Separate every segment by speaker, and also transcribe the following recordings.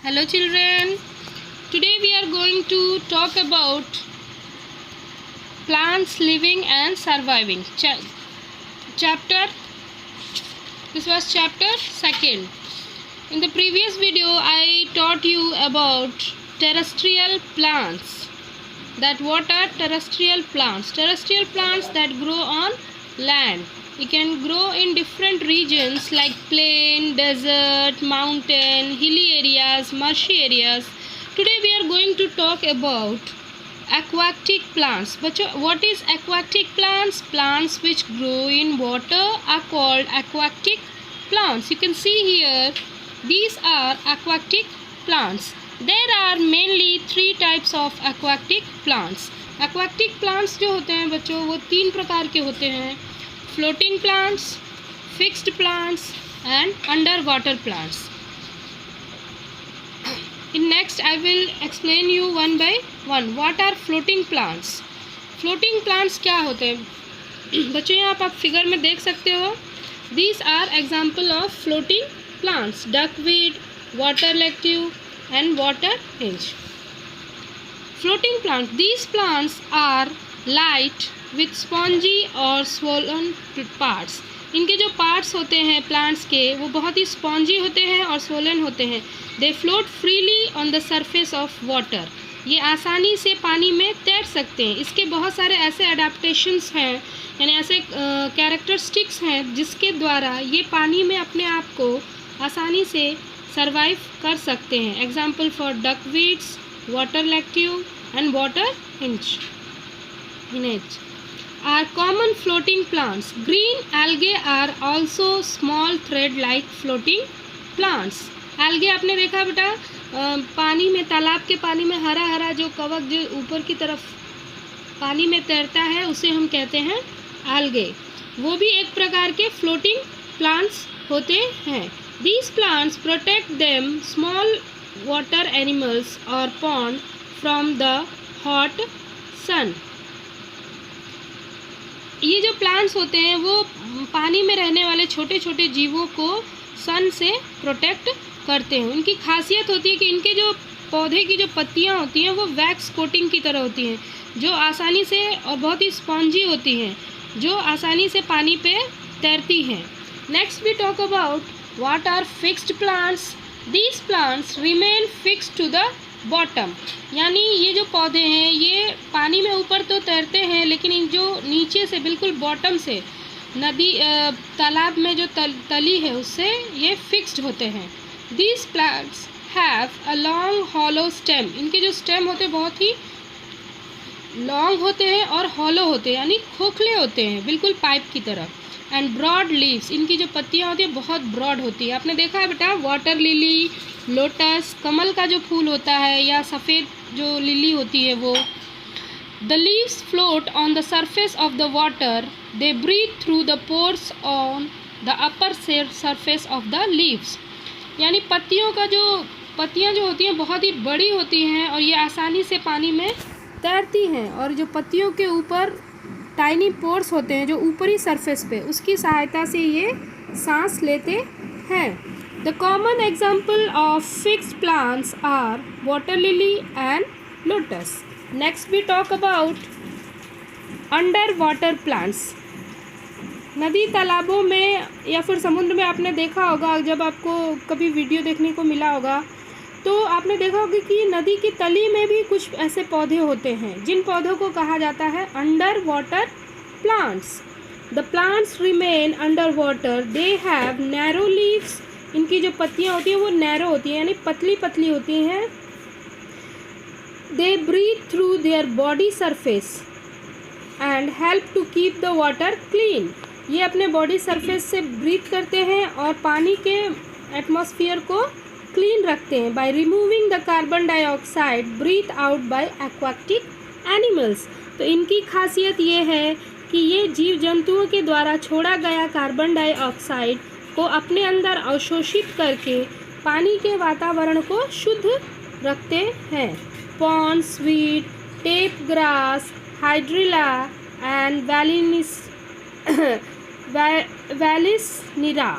Speaker 1: Hello children, today we are going to talk about plants living and surviving. Chapter, this was chapter 2nd. In the previous video I taught you about terrestrial plants. That what are terrestrial plants? Terrestrial plants that grow on land. It can grow in different regions like plain, desert, mountain, hilly areas, marshy areas. Today we are going to talk about aquatic plants. What is aquatic plants? Plants which grow in water are called aquatic plants. You can see here, these are aquatic plants. There are mainly 3 types of aquatic plants. Aquatic plants जो होते हैं बच्चों, वो 3 प्रकार के होते हैं: floating plants, fixed plants and underwater plants. In next I will explain you one by one. What are floating plants? Floating plants क्या होते हैं बच्चों? यहाँ आप फिगर में देख सकते हो. These are example of floating plants: duckweed, water lettuce and water hinge. Floating plants. These plants are light with spongy or swollen parts. इनके जो पार्ट्स होते हैं प्लांट्स के, वो बहुत ही स्पॉन्जी होते हैं और स्वोलन होते हैं. दे float freely on the surface of water. ये आसानी से पानी में तैर सकते हैं. इसके बहुत सारे ऐसे अडेप्टेशंस हैं, यानी ऐसे कैरेक्टरिस्टिक्स हैं जिसके द्वारा ये पानी में अपने आप को आसानी से सर्वाइव कर सकते हैं. Example for duckweeds, water lettuce and water हिंज are common floating plants. Green algae are also small thread-like floating plants. algae आपने देखा बेटा, पानी में, तालाब के पानी में हरा हरा जो कवक जो ऊपर की तरफ पानी में तैरता है, उसे हम कहते हैं algae. वो भी एक प्रकार के floating plants होते हैं. These plants protect them small water animals or pond from the hot sun. ये जो प्लांट्स होते हैं वो पानी में रहने वाले छोटे छोटे जीवों को सन से प्रोटेक्ट करते हैं. उनकी खासियत होती है कि इनके जो पौधे की जो पत्तियां होती हैं वो वैक्स कोटिंग की तरह होती हैं, जो आसानी से और बहुत ही स्पॉन्जी होती हैं, जो आसानी से पानी पे तैरती हैं. Next we talk about what are fixed plants. These plants remain fixed to the bottom. यानी ये जो पौधे हैं ये पानी में ऊपर तो तैरते हैं, लेकिन इन जो नीचे से बिल्कुल बॉटम से नदी तालाब में जो तली है उससे ये फिक्स्ड होते हैं. These plants have a long hollow stem. इनके जो स्टेम होते हैं बहुत ही लॉन्ग होते हैं और हॉलो होते हैं, यानी खोखले होते हैं, बिल्कुल पाइप की तरह. And broad leaves. इनकी जो पत्तियाँ होती हैं बहुत ब्रॉड होती है. आपने देखा है बेटा, वाटर लिली, लोटस, कमल का जो फूल होता है, या सफ़ेद जो लिली होती है वो. The leaves float on the surface of the water. They breathe through the pores on the upper surface of the leaves. यानी पत्तियाँ जो होती हैं बहुत ही बड़ी होती हैं और ये आसानी से पानी में तैरती हैं, और जो पत्तियों के ऊपर टाइनी पोर्स होते हैं जो ऊपरी सरफेस पे, उसकी सहायता से ये सांस लेते हैं. The common example of fixed plants are water lily and lotus. Next we talk about underwater plants. नदी तालाबों में या फिर समुद्र में आपने देखा होगा, जब आपको कभी वीडियो देखने को मिला होगा तो आपने देखा होगा कि नदी की तली में भी कुछ ऐसे पौधे होते हैं जिन पौधों को कहा जाता है under water plants. The plants remain under water. They have narrow leaves. इनकी जो पत्तियाँ होती हैं वो नैरो होती हैं, यानी पतली पतली होती हैं. They breathe through their body surface and help to keep the water clean. ये अपने बॉडी सरफेस से ब्रीथ करते हैं और पानी के एटमॉस्फेयर को क्लीन रखते हैं. By removing the carbon dioxide breathe out by aquatic animals. तो इनकी खासियत ये है कि ये जीव जंतुओं के द्वारा छोड़ा गया कार्बन डाइऑक्साइड को अपने अंदर अवशोषित करके पानी के वातावरण को शुद्ध रखते हैं. Pond, sweet, tape grass, hydrilla and valleys Nira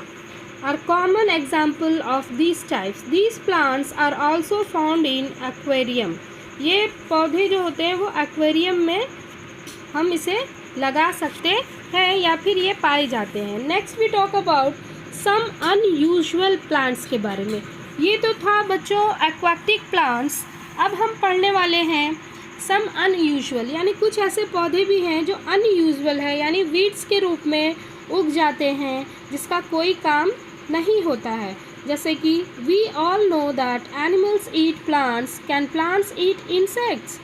Speaker 1: are common example of these types. These plants are also found in aquarium. ये पौधे जो होते हैं वो एक्वेरियम में हम इसे लगा सकते हैं या फिर ये पाए जाते हैं. Next we talk about some unusual plants के बारे में. ये तो था बच्चों एक्वाटिक प्लांट्स. अब हम पढ़ने वाले हैं सम अनयूजुअल, यानी कुछ ऐसे पौधे भी हैं जो अनयूजुअल है, यानी वीड्स के रूप में उग जाते हैं जिसका कोई काम नहीं होता है. जैसे कि we all know that animals eat plants, can plants eat insects.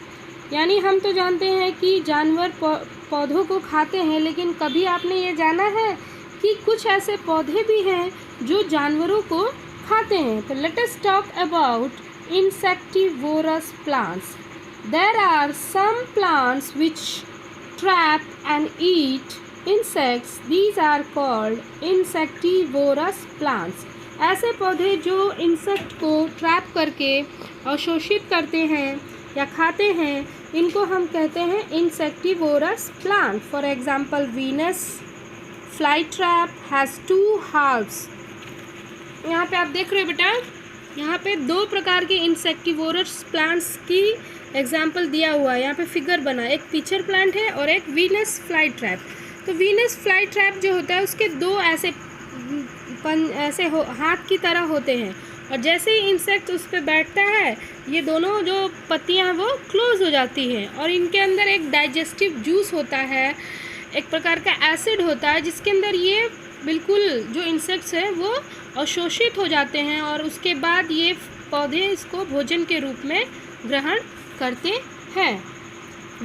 Speaker 1: यानी हम तो जानते हैं कि जानवर पौधों को खाते हैं, लेकिन कभी आपने ये जाना है कि कुछ ऐसे पौधे भी हैं जो जानवरों को खाते हैं. तो let us talk about insectivorous plants. There are some plants which trap and eat insects. These are called insectivorous plants. ऐसे पौधे जो इंसेक्ट को ट्रैप करके अवशोषित करते हैं या खाते हैं, इनको हम कहते हैं insectivorous plant. For example Venus flytrap has 2 halves. यहाँ पे आप देख रहे हो बेटा, यहाँ पे 2 प्रकार के इंसेक्टिवोरस प्लांट्स की एग्जाम्पल दिया हुआ है. यहाँ पे फिगर बना, एक पिचर प्लांट है और एक वीनस फ्लाईट्रैप. तो वीनस फ्लाईट्रैप जो होता है उसके 2 ऐसे हाथ की तरह होते हैं, और जैसे ही इंसेक्ट उस पर बैठता है ये दोनों जो पत्तियां हैं वो क्लोज हो जाती हैं, और इनके अंदर एक डाइजेस्टिव जूस होता है, एक प्रकार का एसिड होता है जिसके अंदर ये बिल्कुल जो इंसेक्ट्स हैं वो अवशोषित हो जाते हैं, और उसके बाद ये पौधे इसको भोजन के रूप में ग्रहण करते हैं.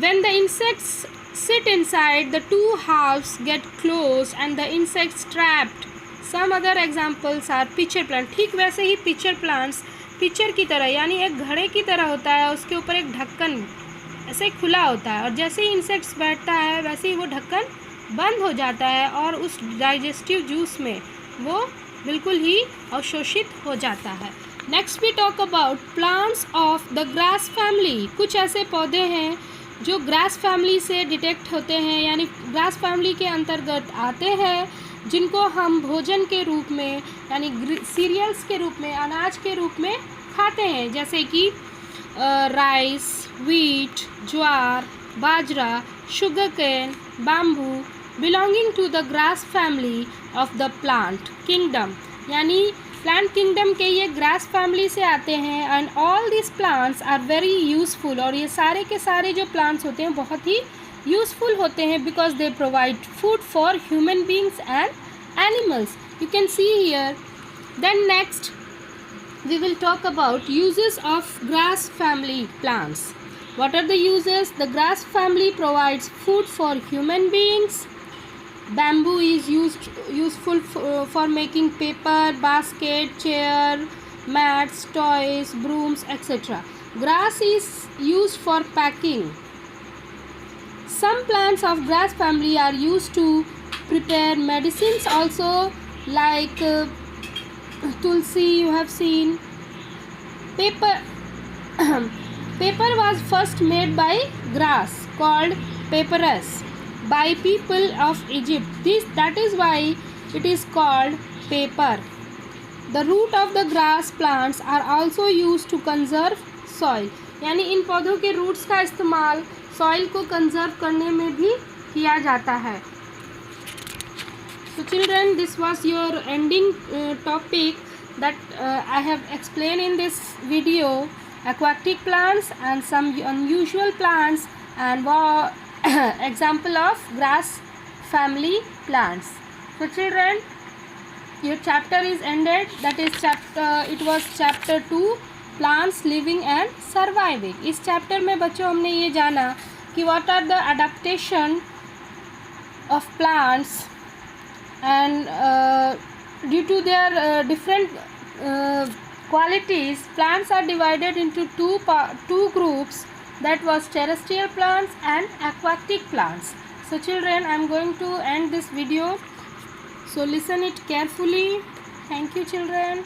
Speaker 1: When the insects sit inside, the 2 halves get closed and the insects trapped. Some other examples are pitcher plant. ठीक वैसे ही पिचर प्लांट्स पिचर की तरह, यानी एक घड़े की तरह होता है, उसके ऊपर एक ढक्कन ऐसे खुला होता है, और जैसे ही इंसेक्ट्स बैठता है वैसे ही वो ढक्कन बंद हो जाता है और उस डाइजेस्टिव जूस में वो बिल्कुल ही अवशोषित हो जाता है. Next we talk about plants of the grass family. कुछ ऐसे पौधे हैं जो ग्रास फैमिली से डिटेक्ट होते हैं, यानी ग्रास फैमिली के अंतर्गत आते हैं, जिनको हम भोजन के रूप में यानी सीरियल्स के रूप में, अनाज के रूप में खाते हैं. जैसे कि rice, wheat, jowar, bajra, sugar cane, bamboo belonging to the grass family of the plant kingdom. यानी प्लांट किंगडम के ये ग्रास फैमिली से आते हैं. And all this plants are very useful, और ये सारे के सारे जो प्लांट्स होते हैं बहुत ही यूज़फुल होते हैं, because they provide food for human beings and animals. You can see here. Then next we will talk about uses of grass family plants. What are the uses? The grass family provides food for human beings. Bamboo is useful for making paper, basket, chair, mats, toys, brooms, etc. Grass is used for packing. Some plants of grass family are used to prepare medicines also, like tulsi you have seen. Paper was first made by grass called papyrus by people of Egypt. That is why it is called paper. The root of the grass plants are also used to conserve soil. यानी इन पौधों के roots का इस्तेमाल soil को conserve करने में भी किया जाता है. So children, this was your ending topic that I have explained in this video. Aquatic plants and some unusual plants and example of grass family plants. So children, your chapter is ended. That is it was chapter 2, plants living and surviving. इस chapter में बच्चों हमने ये जाना कि what are the adaptation of plants, and due to their different qualities, plants are divided into two groups. That was terrestrial plants and aquatic plants. So children, I am going to end this video, so listen it carefully. Thank you children.